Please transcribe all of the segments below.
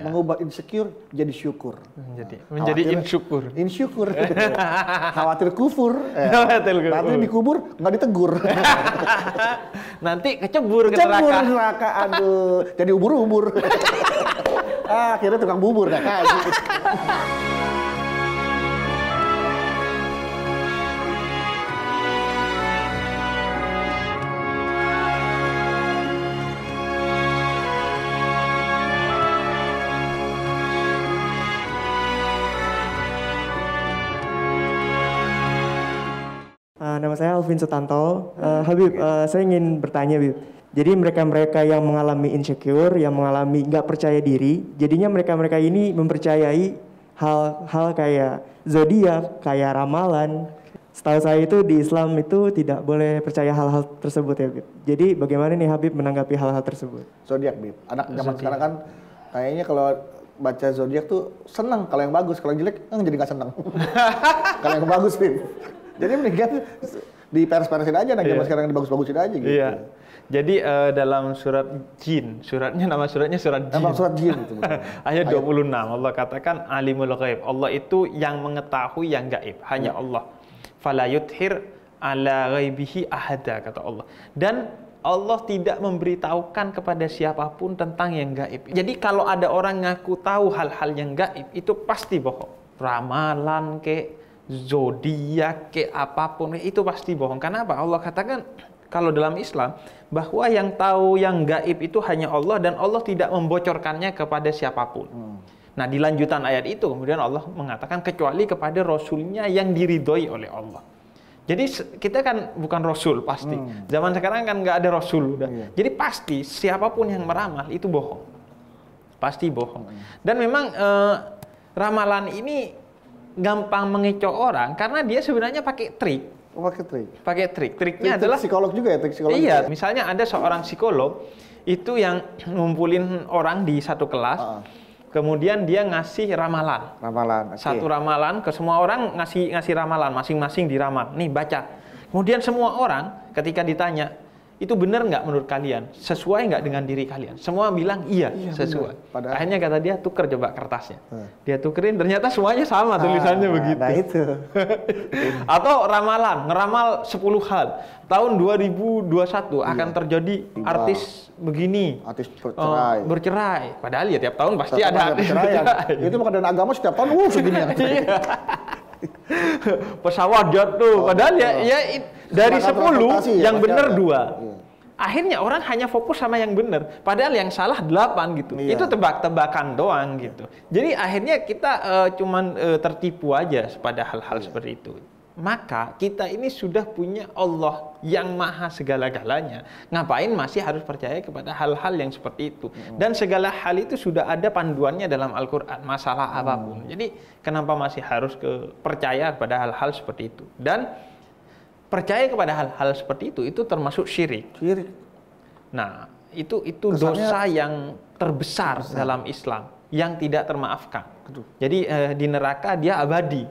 Mengubah insecure jadi syukur. Menjadi insyukur. Insyukur. Khawatir kufur. Khawatir kufur. Nanti dikubur nggak ditegur. Nanti kecebur ke Kecebur neraka. neraka, aduh. Jadi ubur-ubur. Akhirnya tukang bubur nggak kaji. Nama saya Alvin Sutanto. Habib, saya ingin bertanya, Habib. Jadi mereka-mereka yang mengalami insecure, yang mengalami nggak percaya diri, jadinya mereka-mereka ini mempercayai hal-hal kayak zodiak, kayak ramalan. Setahu saya itu di Islam itu tidak boleh percaya hal-hal tersebut ya, Habib. Jadi bagaimana nih Habib menanggapi hal-hal tersebut? Zodiak, Bib. Anak zaman sekarang kan kayaknya kalau baca zodiak tuh senang kalau yang bagus, kalau yang jelek jadi nggak senang. Kalau yang bagus, Bib. Jadi mendingan diperes-peresin aja, zaman sekarang dibagus-bagusin aja gitu. Iya. Jadi dalam surat Jin, nama suratnya surat Jin. Emang surat Jin itu. Ayat 26 Allah katakan alimul ghaib. Allah itu yang mengetahui yang gaib, hanya Allah. Fala yuthir ala ghaibihi ahada, kata Allah. Dan Allah tidak memberitahukan kepada siapapun tentang yang gaib. Jadi kalau ada orang ngaku tahu hal-hal yang gaib, itu pasti bohong. Ramalan zodiak apapun itu pasti bohong. Kenapa? Allah katakan kalau dalam Islam bahwa yang tahu yang gaib itu hanya Allah dan Allah tidak membocorkannya kepada siapapun. Nah, di lanjutan ayat itu kemudian Allah mengatakan kecuali kepada Rasulnya yang diridhoi oleh Allah. Jadi kita kan bukan Rasul pasti. Zaman sekarang kan nggak ada Rasul udah. Jadi pasti siapapun yang meramal itu bohong. Pasti bohong. Dan memang ramalan ini gampang mengecoh orang karena dia sebenarnya pakai trik. Pakai trik. Triknya adalah psikolog juga ya, trik psikolog. Iya, misalnya ada seorang psikolog itu yang ngumpulin orang di satu kelas. Kemudian dia ngasih ramalan. Satu ramalan ke semua orang, ngasih ramalan masing-masing diramal. Nih baca. Kemudian semua orang ketika ditanya, itu benar nggak menurut kalian? Sesuai nggak dengan diri kalian? Semua bilang iya sesuai. Akhirnya kata dia tuker coba kertasnya. Dia tukerin ternyata semuanya sama tulisannya begitu. Nah itu. Atau ngeramal 10 hal. Tahun 2021 akan terjadi artis begini. Artis bercerai. Padahal ya tiap tahun pasti ada artis bercerai. Itu maka dan agama setiap tahun segini ya. Pesawat jatuh. Padahal ya dari 10 yang benar 2. Akhirnya orang hanya fokus sama yang benar, padahal yang salah 8 gitu. Itu tebak-tebakan doang gitu. Jadi akhirnya kita cuman tertipu aja pada hal-hal seperti itu. Maka kita ini sudah punya Allah yang maha segala-galanya. Ngapain masih harus percaya kepada hal-hal yang seperti itu? Dan segala hal itu sudah ada panduannya dalam Al-Quran, masalah apapun. Jadi kenapa masih harus percaya kepada hal-hal seperti itu? Dan percaya kepada hal-hal seperti itu termasuk syirik. Nah, itu dosa yang terbesar dalam Islam yang tidak termaafkan. Jadi di neraka dia abadi.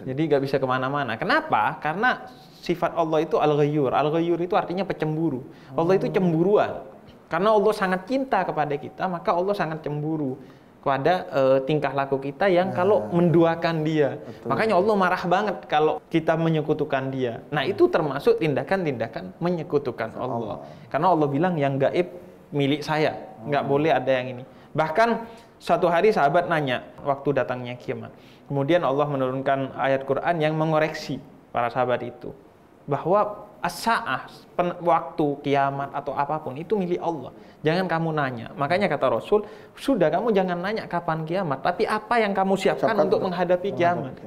Jadi nggak bisa kemana-mana. Kenapa? Karena sifat Allah itu al-ghayyur. Al-ghayyur itu artinya pecemburu. Allah itu cemburuan. Karena Allah sangat cinta kepada kita, maka Allah sangat cemburu kepada tingkah laku kita yang kalau menduakan dia. Makanya Allah marah banget kalau kita menyekutukan dia. Nah, itu termasuk tindakan-tindakan menyekutukan Allah. Karena Allah bilang yang gaib milik saya, nggak boleh ada yang ini. Bahkan suatu hari sahabat nanya waktu datangnya kiamat. Kemudian Allah menurunkan ayat Quran yang mengoreksi para sahabat itu bahwa as-sa'ah, waktu kiamat atau apapun itu milik Allah. Jangan kamu nanya. Makanya kata Rasul, sudah kamu jangan nanya kapan kiamat, tapi apa yang kamu siapkan untuk menghadapi kiamat.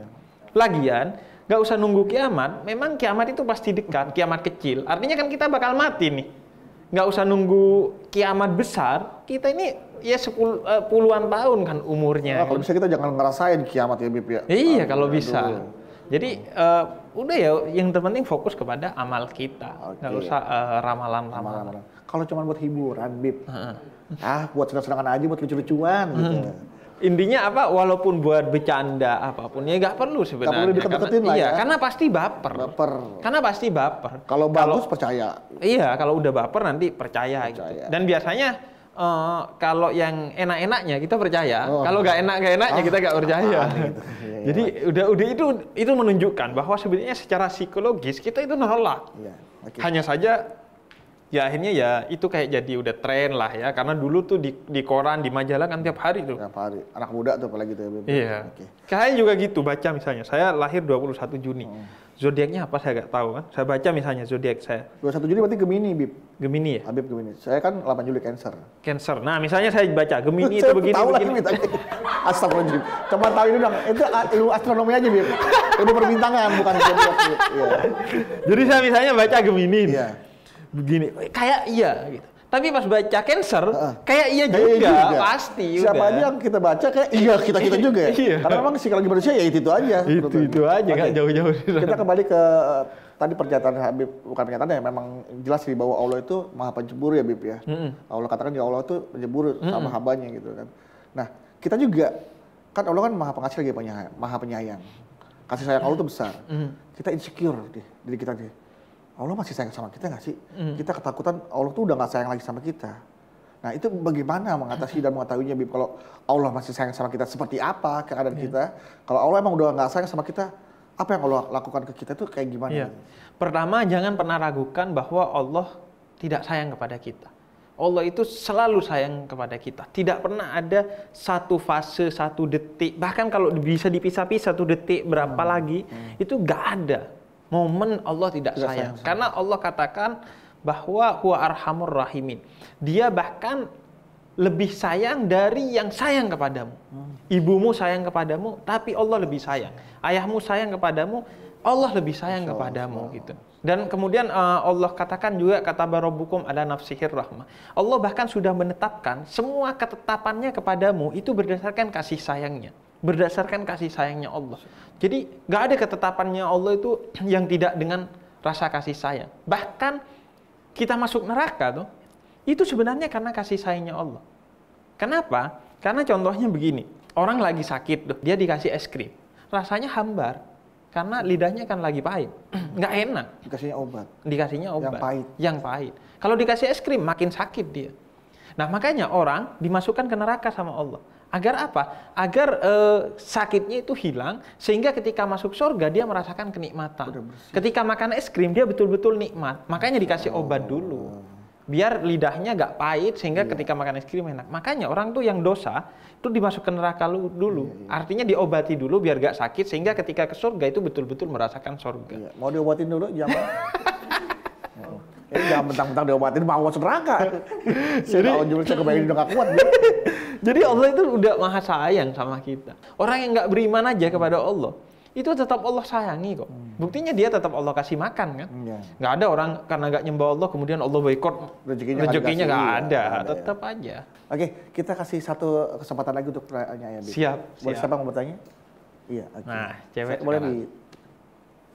Lagian, nggak usah nunggu kiamat. Memang kiamat itu pasti dekat, kiamat kecil. Artinya kan kita bakal mati nih. Nggak usah nunggu kiamat besar. Kita ini ya puluhan tahun kan umurnya. Kalau bisa kita jangan ngerasain kiamat ya, Bib ya. Iya, kalau bisa. Jadi udah ya, yang terpenting fokus kepada amal kita, nggak usah ramalan-ramalan. Kalau cuma buat hiburan, Bib, buat senang-senangan aja, buat lucu-lucuan gitu. Intinya apa? Walaupun buat bercanda apapun ya nggak perlu sebenarnya. Nggak perlu deket-deketin lah ya. Karena pasti baper. Karena pasti baper. Kalau bagus percaya. Iya, kalau udah baper nanti percaya. Gitu. Dan biasanya kalau yang enak-enaknya kita percaya, kalau nggak enak-enaknya kita nggak percaya. Gitu. Jadi udah itu menunjukkan bahwa sebenarnya secara psikologis kita itu nolak. Hanya saja ya akhirnya ya itu kayak jadi udah tren lah ya, karena dulu tuh di koran, di majalah kan tiap hari tuh. Tiap hari. Anak muda tuh apalagi tuh ya, Bib. Iya. Kayak juga gitu baca misalnya. Saya lahir 21 Juni. Zodiaknya apa saya nggak tahu kan. Saya baca misalnya zodiak saya. 21 Juni berarti Gemini, Bib. Gemini ya? Habib Gemini. Saya kan 8 Juli Cancer. Cancer. Nah, misalnya saya baca Gemini itu begini. Tahu begini. lagi Astagfirullahaladzim. Coba tahu ini dong. Itu ilmu astronomi aja, Bib. Ilmu perbintangan bukan zodiak. Iya. Jadi saya misalnya baca Gemini. Iya. Begini, kayak iya gitu. Tapi pas baca Cancer, kayak iya juga, pasti. Siapa aja yang kita baca kayak iya kita juga ya. Iya. Karena memang psikologi manusia ya itu aja. Itu aja, nggak jauh-jauh. Kita kembali ke tadi pernyataan Habib, bukan pernyataan ya, memang jelas sih bahwa Allah itu maha pencemburu ya, Bib ya. Allah katakan ya Allah itu pencemburu sama hambanya gitu kan. Nah, kita juga kan Allah kan maha pengasih lagi maha penyayang. Kasih sayang Allah itu besar. Kita insecure diri kita nih. Allah masih sayang sama kita nggak sih? Kita ketakutan Allah tuh udah nggak sayang lagi sama kita. Nah itu bagaimana mengatasi dan mengetahuinya, Bib? Kalau Allah masih sayang sama kita, seperti apa keadaan kita? Kalau Allah emang udah nggak sayang sama kita, apa yang Allah lakukan ke kita itu kayak gimana? Pertama, jangan pernah ragukan bahwa Allah tidak sayang kepada kita. Allah itu selalu sayang kepada kita. Tidak pernah ada satu fase, satu detik, bahkan kalau bisa dipisah-pisah satu detik berapa lagi, itu nggak ada momen Allah tidak sayang. Karena Allah katakan bahwa huwa arhamur rahimin. Dia bahkan lebih sayang dari yang sayang kepadamu. Ibumu sayang kepadamu, tapi Allah lebih sayang. Ayahmu sayang kepadamu, Allah lebih sayang kepadamu gitu. Dan kemudian Allah katakan juga, kata rabbukum ala nafsihir rahmah. Allah bahkan sudah menetapkan semua ketetapannya kepadamu itu berdasarkan kasih sayangnya. Berdasarkan kasih sayangnya Allah. Jadi nggak ada ketetapannya Allah itu yang tidak dengan rasa kasih sayang. Bahkan kita masuk neraka tuh, itu sebenarnya karena kasih sayangnya Allah. Kenapa? Karena contohnya begini, orang lagi sakit tuh, dia dikasih es krim, rasanya hambar, karena lidahnya kan lagi pahit, nggak enak. Dikasihnya obat. Yang pahit. Kalau dikasih es krim makin sakit dia. Nah makanya orang dimasukkan ke neraka sama Allah. Agar apa? Agar sakitnya itu hilang, sehingga ketika masuk surga dia merasakan kenikmatan. Ketika makan es krim dia betul-betul nikmat. Makanya dikasih obat dulu. Biar lidahnya gak pahit, sehingga ketika makan es krim enak. Makanya orang tuh yang dosa itu dimasukkan neraka dulu. Artinya diobati dulu biar gak sakit, sehingga ketika ke surga itu betul-betul merasakan surga. Mau diobatin dulu jangan. Jangan mentang-mentang diobatin mau masuk neraka. Jadi saya kebayang udah gak kuat. Jadi Allah itu udah maha sayang sama kita. Orang yang nggak beriman aja kepada Allah, itu tetap Allah sayangi kok. Buktinya dia tetap Allah kasih makan kan. Nggak ada orang karena nggak nyembah Allah kemudian Allah boikot rezekinya nggak ada. Tetap aja. Oke, kita kasih satu kesempatan lagi untuk pertanyaan. Siap. Boleh siapa mau bertanya? Iya. Nah, cewek boleh di.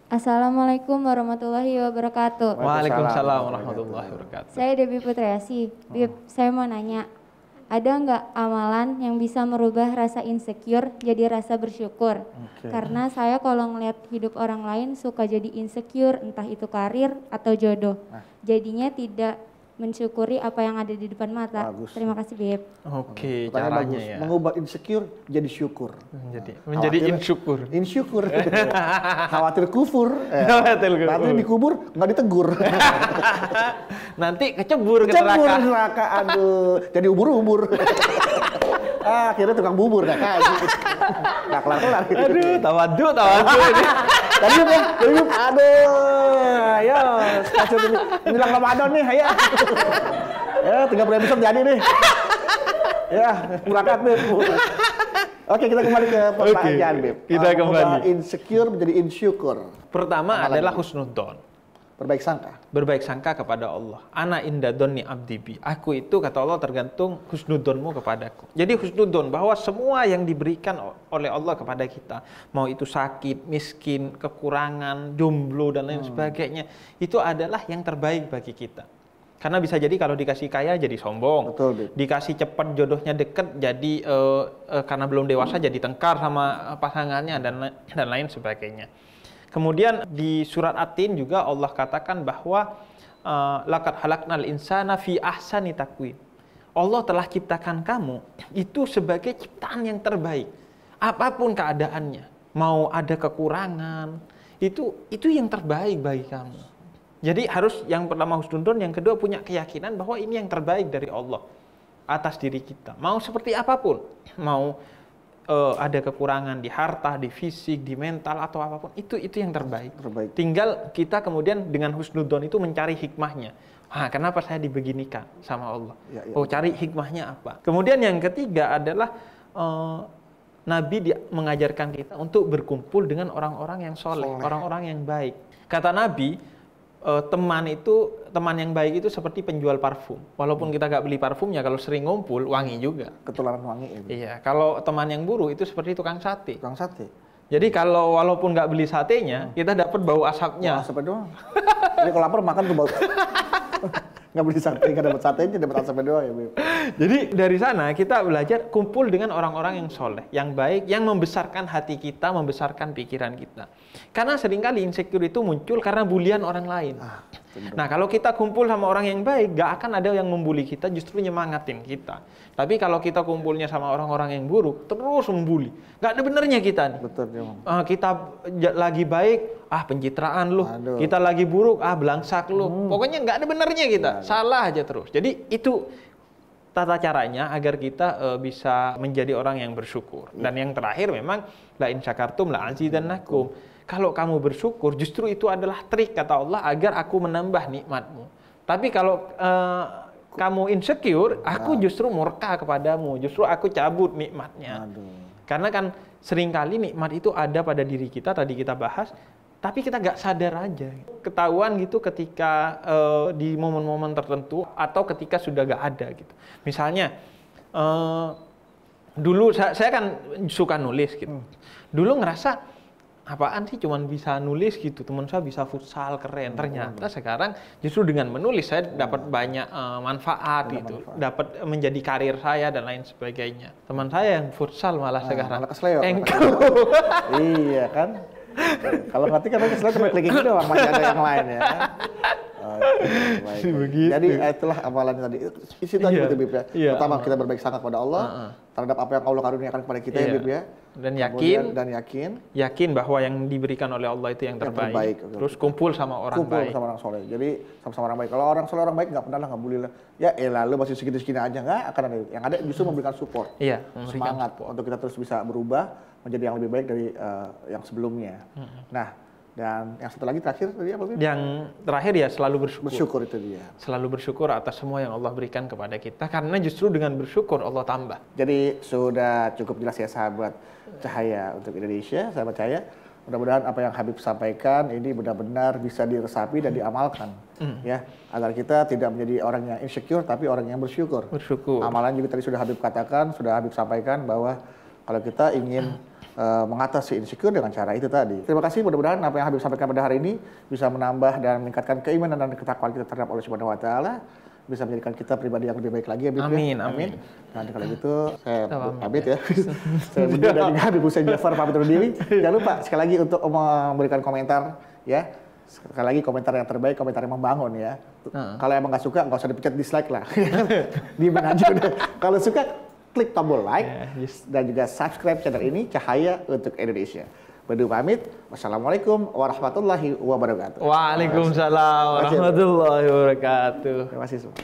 Assalamualaikum warahmatullahi wabarakatuh. Waalaikumsalam warahmatullahi wabarakatuh. Saya Debbie Putriasi. Bib, saya mau nanya. Ada nggak amalan yang bisa merubah rasa insecure jadi rasa bersyukur? Karena saya kalau ngeliat hidup orang lain suka jadi insecure, entah itu karir atau jodoh. Jadinya tidak mensyukuri apa yang ada di depan mata. Terima kasih, Bib. Oke, caranya ya. Mengubah insecure jadi syukur. Menjadi insyukur. Insyukur. Khawatir kufur. Nanti dikubur nggak ditegur. Nanti kecebur ke neraka. Aduh. Jadi ubur-ubur. Akhirnya tukang bubur nggak kelar-kelar. Aduh, tawadu ini. Tadi yuk. Aduh, ayo. Menjelang Ramadan nih, ayo. Ya, 30 episode jadi nih. Ya, berangkat, Bib. Oke, kita kembali ke pertanyaan, Bib. Kita kembali. Insecure menjadi insyukur. Pertama adalah husnudzon. Berbaik sangka kepada Allah. Ana inda dhanni abdi bi. Aku itu kata Allah tergantung husnudzonmu kepadaku. Jadi husnudzon bahwa semua yang diberikan oleh Allah kepada kita, mau itu sakit, miskin, kekurangan, jomblo dan lain sebagainya, itu adalah yang terbaik bagi kita. Karena bisa jadi kalau dikasih kaya jadi sombong. Betul. Dikasih cepat jodohnya deket jadi karena belum dewasa jadi tengkar sama pasangannya dan lain sebagainya. Kemudian di surat At-Tin juga Allah katakan bahwa laqad khalaqnal insana fi ahsani taqwim. Allah telah ciptakan kamu itu sebagai ciptaan yang terbaik. Apapun keadaannya, mau ada kekurangan, itu yang terbaik bagi kamu. Jadi harus yang pertama husnudzon, yang kedua punya keyakinan bahwa ini yang terbaik dari Allah atas diri kita. Mau seperti apapun, mau ada kekurangan di harta, di fisik, di mental atau apapun, itu yang terbaik. Tinggal kita kemudian dengan husnudzon itu mencari hikmahnya. Kenapa saya dibeginikan sama Allah? Cari hikmahnya apa? Kemudian yang ketiga adalah Nabi mengajarkan kita untuk berkumpul dengan orang-orang yang soleh, orang-orang yang baik. Kata Nabi, teman yang baik itu seperti penjual parfum. Walaupun kita nggak beli parfumnya, kalau sering ngumpul, wangi juga. Ketularan wangi. Iya. Kalau teman yang buruk itu seperti tukang sate. Tukang sate. Jadi kalau walaupun nggak beli satenya, kita dapat bau asapnya. Bau asapnya doang. Jadi kalau lapar makan tuh bau. Nggak beli sate, nggak dapat satenya, dapat asapnya doang ya, Bib. Jadi dari sana kita belajar kumpul dengan orang-orang yang soleh, yang baik, yang membesarkan hati kita, membesarkan pikiran kita. Karena seringkali insecure itu muncul karena bulian orang lain. Nah, kalau kita kumpul sama orang yang baik, gak akan ada yang membuli kita, justru nyemangatin kita. Tapi kalau kita kumpulnya sama orang-orang yang buruk, terus membuli. Gak ada benernya kita nih. Betul, kita lagi baik, pencitraan lu. Aduh. Kita lagi buruk, belangsak lu. Pokoknya gak ada benernya kita. Salah aja terus. Jadi itu tata caranya agar kita bisa menjadi orang yang bersyukur. Dan yang terakhir memang la in syakartum la azidannakum. Kalau kamu bersyukur, justru itu adalah trik kata Allah agar aku menambah nikmatmu. Tapi kalau kamu insecure, aku justru murka kepadamu, justru aku cabut nikmatnya. Karena kan seringkali nikmat itu ada pada diri kita, tadi kita bahas, tapi kita nggak sadar aja. Ketahuan gitu ketika di momen-momen tertentu atau ketika sudah nggak ada gitu. Misalnya, dulu saya kan suka nulis gitu. Dulu ngerasa, apaan sih cuman bisa nulis gitu, teman saya bisa futsal keren. Ternyata sekarang justru dengan menulis saya dapat banyak manfaat gitu, dapat menjadi karir saya dan lain sebagainya. Teman saya yang futsal malah sekarang engkel. Iya kan, kalau ngerti kan kesleo cuma klik gitu doang, masih ada yang lain ya kan? Jadi itulah amalan tadi. Isi itu aja Bib ya. Pertama kita berbaik sangka kepada Allah terhadap apa yang Allah karuniakan kepada kita ya Bib ya. Dan yakin bahwa yang diberikan oleh Allah itu yang terbaik. Terus kumpul sama orang baik. Kumpul sama orang soleh. Jadi sama-sama orang baik. Kalau orang soleh orang baik nggak pernah lah, nggak bully lah. Ya lalu masih segitu-segitu aja, nggak akan ada. Yang ada justru memberikan support. Iya. Semangat untuk kita terus bisa berubah menjadi yang lebih baik dari yang sebelumnya. Nah. Dan yang satu lagi terakhir tadi apa? Yang terakhir ya selalu bersyukur. Bersyukur itu dia. Selalu bersyukur atas semua yang Allah berikan kepada kita, karena justru dengan bersyukur Allah tambah. Jadi sudah cukup jelas ya sahabat Cahaya untuk Indonesia, sahabat Cahaya. Mudah-mudahan apa yang Habib sampaikan ini benar-benar bisa diresapi dan diamalkan, ya, agar kita tidak menjadi orang yang insecure tapi orang yang bersyukur. Amalan juga tadi sudah Habib katakan, sudah Habib sampaikan bahwa kalau kita ingin mengatasi insecure dengan cara itu tadi. Terima kasih, mudah-mudahan apa yang Habib sampaikan pada hari ini bisa menambah dan meningkatkan keimanan dan ketakwaan kita terhadap Allah Subhanahu wa taala, bisa menjadikan kita pribadi yang lebih baik lagi ya Habib. Amin. Nah, kalau gitu saya pamit ya. Saya berdua dari Habib Hussein Jafar pamit undur diri. Jangan lupa sekali lagi untuk memberikan komentar ya. Sekali lagi komentar yang terbaik, komentar yang membangun ya. Kalau emang nggak suka nggak usah dipencet dislike lah. Diemin aja udah. Kalau suka klik tombol like dan juga subscribe channel ini Cahaya untuk Indonesia. Berdua pamit. Wassalamualaikum warahmatullahi wabarakatuh. Waalaikumsalam warahmatullahi wabarakatuh. Terima kasih semua.